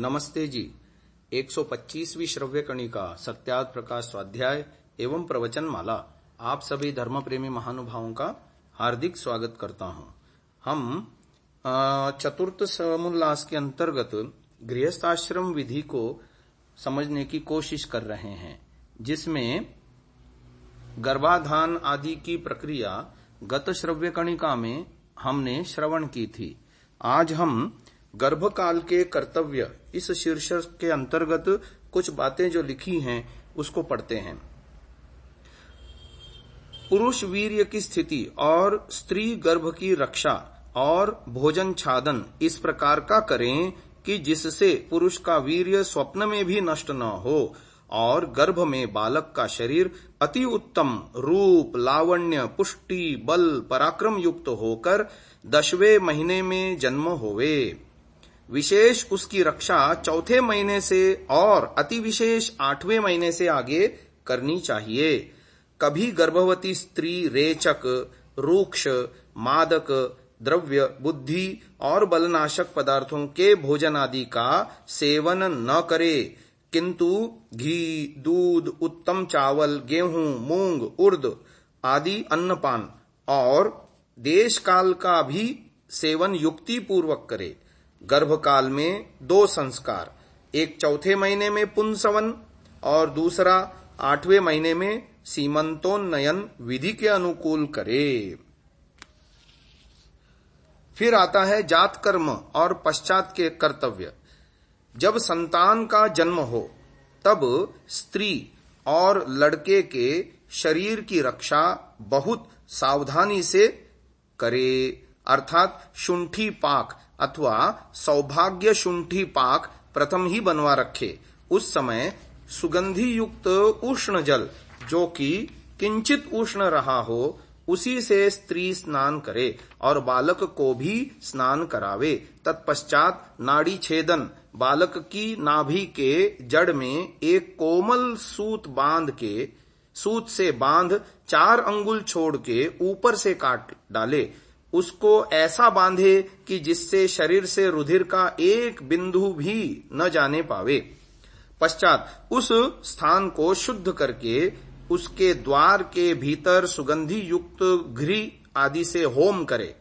नमस्ते जी। 125वीं श्रव्य कणिका सत्यार्थ प्रकाश स्वाध्याय एवं प्रवचन माला आप सभी धर्म प्रेमी महानुभावों का हार्दिक स्वागत करता हूं। हम चतुर्थ समोल्लास के अंतर्गत गृहस्थाश्रम विधि को समझने की कोशिश कर रहे हैं, जिसमें गर्भाधान आदि की प्रक्रिया गत श्रव्य कणिका में हमने श्रवण की थी। आज हम गर्भकाल के कर्तव्य इस शीर्षक के अंतर्गत कुछ बातें जो लिखी हैं उसको पढ़ते हैं। पुरुष वीर्य की स्थिति और स्त्री गर्भ की रक्षा और भोजन छादन इस प्रकार का करें कि जिससे पुरुष का वीर्य स्वप्न में भी नष्ट न हो और गर्भ में बालक का शरीर अति उत्तम रूप, लावण्य, पुष्टि, बल, पराक्रम युक्त होकर 10वें महीने में जन्म होवे। विशेष उसकी रक्षा चौथे महीने से और अति विशेष 8वें महीने से आगे करनी चाहिए। कभी गर्भवती स्त्री रेचक, रूक्ष, मादक द्रव्य, बुद्धि और बलनाशक पदार्थों के भोजन आदि का सेवन न करे, किंतु घी, दूध, उत्तम चावल, गेहूं, मूंग, उर्द आदि अन्नपान और देश काल का भी सेवन युक्ति पूर्वक करे। गर्भकाल में 2 संस्कार, एक चौथे महीने में पुंसवन और दूसरा 8वें महीने में सीमंतोन्नयन विधि के अनुकूल करे। फिर आता है जात कर्म और पश्चात के कर्तव्य। जब संतान का जन्म हो तब स्त्री और लड़के के शरीर की रक्षा बहुत सावधानी से करे, अर्थात शुंठी पाक अथवा सौभाग्य शुंठी पाक प्रथम ही बनवा रखे। उस समय सुगंधि युक्त उष्ण जल जो कि किंचित उष्ण रहा हो उसी से स्त्री स्नान करे और बालक को भी स्नान करावे। तत्पश्चात नाड़ी छेदन, बालक की नाभि के जड़ में एक कोमल सूत से बांध 4 अंगुल छोड़ के ऊपर से काट डाले। उसको ऐसा बांधे कि जिससे शरीर से रुधिर का एक बिंदु भी न जाने पावे। पश्चात उस स्थान को शुद्ध करके उसके द्वार के भीतर सुगंधि युक्त घृ आदि से होम करे।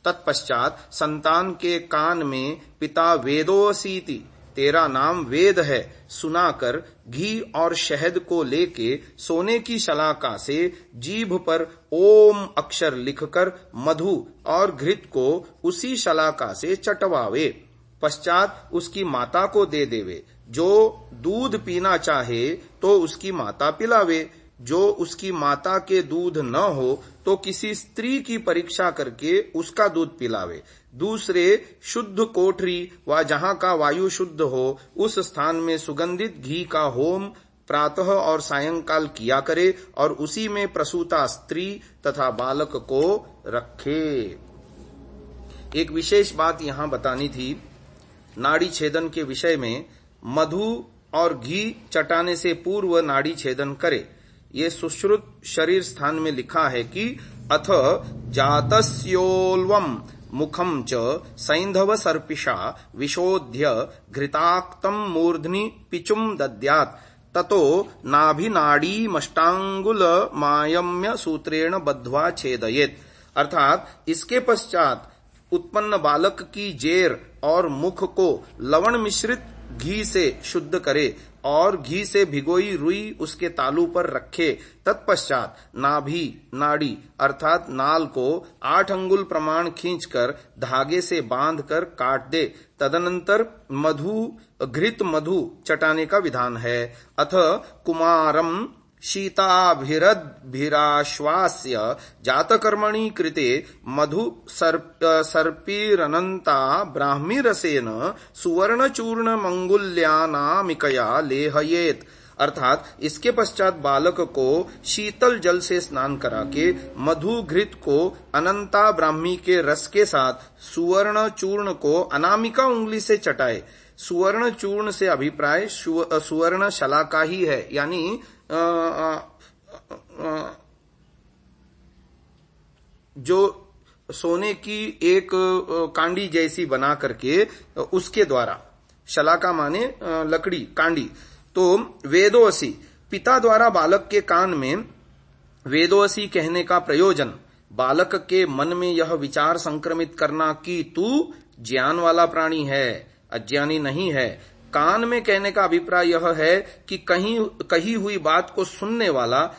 तत्पश्चात संतान के कान में पिता वेदोसीति, तेरा नाम वेद है, सुनाकर घी और शहद को लेके सोने की शलाका से जीभ पर ओम अक्षर लिखकर मधु और घृत को उसी शलाका से चटवावे। पश्चात उसकी माता को दे देवे। जो दूध पीना चाहे तो उसकी माता पिलावे। जो उसकी माता के दूध न हो तो किसी स्त्री की परीक्षा करके उसका दूध पिलावे। दूसरे शुद्ध कोठरी व जहां का वायु शुद्ध हो उस स्थान में सुगंधित घी का होम प्रातः और सायंकाल किया करे और उसी में प्रसूता स्त्री तथा बालक को रखे। एक विशेष बात यहां बतानी थी। नाड़ी छेदन के विषय में मधु और घी चटाने से पूर्व नाड़ी छेदन करे। ये सुश्रुत शरीर स्थान में लिखा है कि अथ जातस्योल्वम मुखम च सैंधव सर्पिषा विशोध्य घृताक्तम मूर्ध्नि पिचुम दद्यात् ततो नाभिनाड़ी मष्टांगुल मायम्य सूत्रेण बद्ध्वा छेदयेत्। अर्थात इसके पश्चात उत्पन्न बालक की जेर और मुख को लवण मिश्रित घी से शुद्ध करे और घी से भिगोई रुई उसके तालू पर रखे। तत्पश्चात नाभि नाड़ी अर्थात नाल को 8 अंगुल प्रमाण खींचकर धागे से बांधकर काट दे। तदनंतर घृत मधु चटाने का विधान है। अथ कुमारम शीताभिरद्भिराश्वास्य जातकर्मणि कृते मधु सर्पीरनन्ता ब्राह्मी रसेन सुवर्णचूर्ण मंगुल्यानामिकया लेहयेत्। अर्थात इसके पश्चात बालक को शीतल जल से स्नान करा के मधु घृत को अनंता ब्राह्मी के रस के साथ सुवर्ण चूर्ण को अनामिका उंगली से चटाए। सुवर्ण चूर्ण से अभिप्राय सुवर्ण शलाका ही है, यानी जो सोने की एक कांडी जैसी बना करके उसके द्वारा शलाका माने लकड़ी, कांडी। तो वेदोसी, पिता द्वारा बालक के कान में वेदोसी कहने का प्रयोजन बालक के मन में यह विचार संक्रमित करना कि तू ज्ञान वाला प्राणी है, अज्ञानी नहीं है। कान में कहने का अभिप्राय यह है कि कही हुई बात को सुनने वाला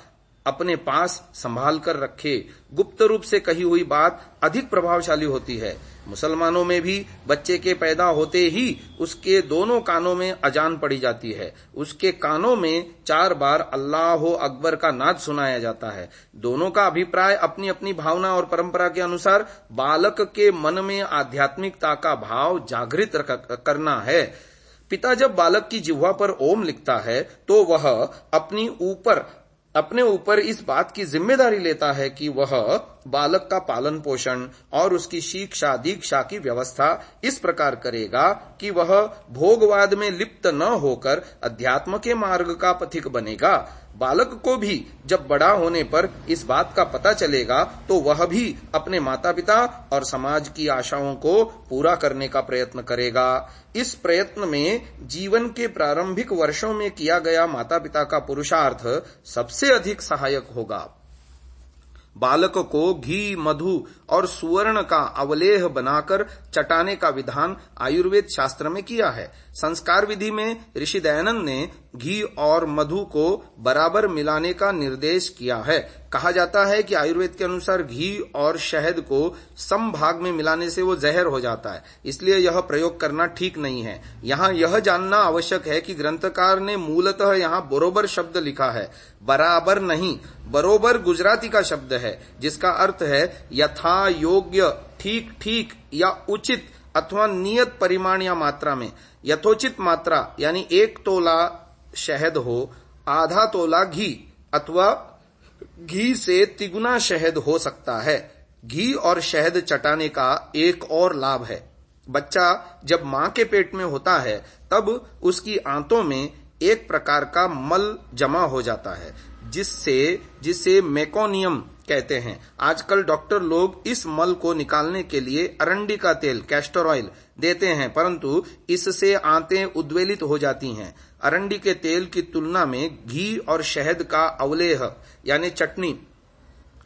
अपने पास संभाल कर रखे। गुप्त रूप से कही हुई बात अधिक प्रभावशाली होती है। मुसलमानों में भी बच्चे के पैदा होते ही उसके दोनों कानों में अजान पड़ी जाती है। उसके कानों में 4 बार अल्लाह अकबर का नाद सुनाया जाता है। दोनों का अभिप्राय अपनी अपनी भावना और परंपरा के अनुसार बालक के मन में आध्यात्मिकता का भाव जागृत करना है। पिता जब बालक की जिह्वा पर ओम लिखता है तो वह अपने ऊपर इस बात की जिम्मेदारी लेता है कि वह बालक का पालन पोषण और उसकी शिक्षा दीक्षा की व्यवस्था इस प्रकार करेगा कि वह भोगवाद में लिप्त न होकर अध्यात्म के मार्ग का पथिक बनेगा। बालक को भी जब बड़ा होने पर इस बात का पता चलेगा तो वह भी अपने माता पिता और समाज की आशाओं को पूरा करने का प्रयत्न करेगा। इस प्रयत्न में जीवन के प्रारंभिक वर्षों में किया गया माता पिता का पुरुषार्थ सबसे अधिक सहायक होगा। बालक को घी, मधु और सुवर्ण का अवलेह बनाकर चटाने का विधान आयुर्वेद शास्त्र में किया है। संस्कार विधि में ऋषि दयानंद ने घी और मधु को बराबर मिलाने का निर्देश किया है। कहा जाता है कि आयुर्वेद के अनुसार घी और शहद को समभाग में मिलाने से वो जहर हो जाता है, इसलिए यह प्रयोग करना ठीक नहीं है। यहाँ यह जानना आवश्यक है कि ग्रंथकार ने मूलतः यहाँ बरोबर शब्द लिखा है, बराबर नहीं। बरोबर गुजराती का शब्द है जिसका अर्थ है यथा योग्य, ठीक ठीक या उचित अथवा नियत परिमाण या मात्रा में। यथोचित मात्रा यानी 1 तोला शहद हो, आधा तोला घी अथवा घी से तिगुना शहद हो सकता है। घी और शहद चटाने का एक और लाभ है। बच्चा जब मां के पेट में होता है तब उसकी आंतों में एक प्रकार का मल जमा हो जाता है जिसे मेकोनियम कहते हैं। आजकल डॉक्टर लोग इस मल को निकालने के लिए अरंडी का तेल, कैस्टर ऑयल देते हैं, परंतु इससे आंतें उद्वेलित हो जाती हैं। अरंडी के तेल की तुलना में घी और शहद का अवलेह यानी चटनी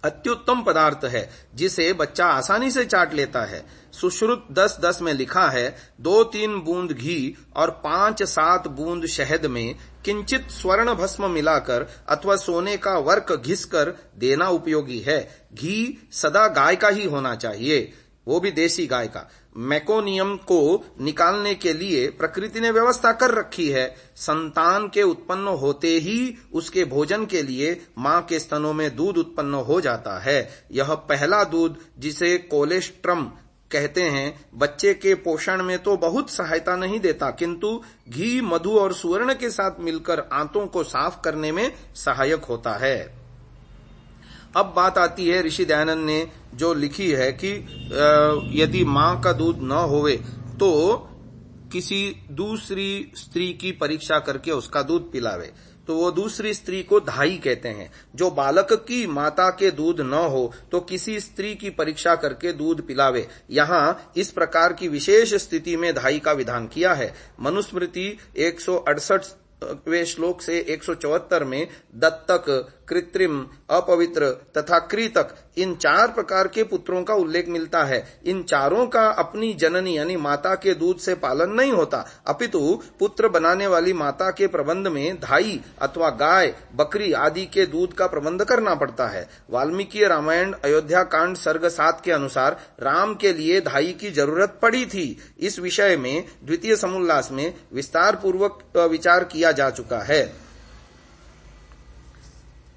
अत्युत्तम पदार्थ है जिसे बच्चा आसानी से चाट लेता है। सुश्रुत 10:10 में लिखा है 2-3 बूंद घी और 5-7 बूंद शहद में किंचित स्वर्ण भस्म मिलाकर अथवा सोने का वर्क घिसकर देना उपयोगी है। घी सदा गाय का ही होना चाहिए, वो भी देसी गाय का। मेकोनियम को निकालने के लिए प्रकृति ने व्यवस्था कर रखी है। संतान के उत्पन्न होते ही उसके भोजन के लिए मां के स्तनों में दूध उत्पन्न हो जाता है। यह पहला दूध जिसे कोलेस्ट्रम कहते हैं बच्चे के पोषण में तो बहुत सहायता नहीं देता, किंतु घी, मधु और सुवर्ण के साथ मिलकर आंतों को साफ करने में सहायक होता है। अब बात आती है ऋषि दयानंद ने जो लिखी है कि यदि मां का दूध न होवे तो किसी दूसरी स्त्री की परीक्षा करके उसका दूध पिलावे, तो वो दूसरी स्त्री को धाई कहते हैं। जो बालक की माता के दूध न हो तो किसी स्त्री की परीक्षा करके दूध पिलावे। यहाँ इस प्रकार की विशेष स्थिति में धाई का विधान किया है। मनुस्मृति 168वें श्लोक से 174 में दत्तक, कृत्रिम, अपवित्र तथा कृतक इन 4 प्रकार के पुत्रों का उल्लेख मिलता है। इन चारों का अपनी जननी यानी माता के दूध से पालन नहीं होता, अपितु पुत्र बनाने वाली माता के प्रबंध में धाई अथवा गाय, बकरी आदि के दूध का प्रबंध करना पड़ता है। वाल्मीकि रामायण अयोध्या कांड सर्ग 7 के अनुसार राम के लिए धाई की जरूरत पड़ी थी। इस विषय में द्वितीय समुल्लास में विस्तार पूर्वक विचार किया जा चुका है।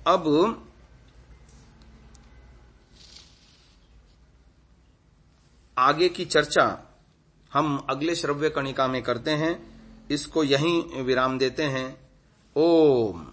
अब आगे की चर्चा हम अगले श्रव्य कणिका में करते हैं। इसको यहीं विराम देते हैं। ओम।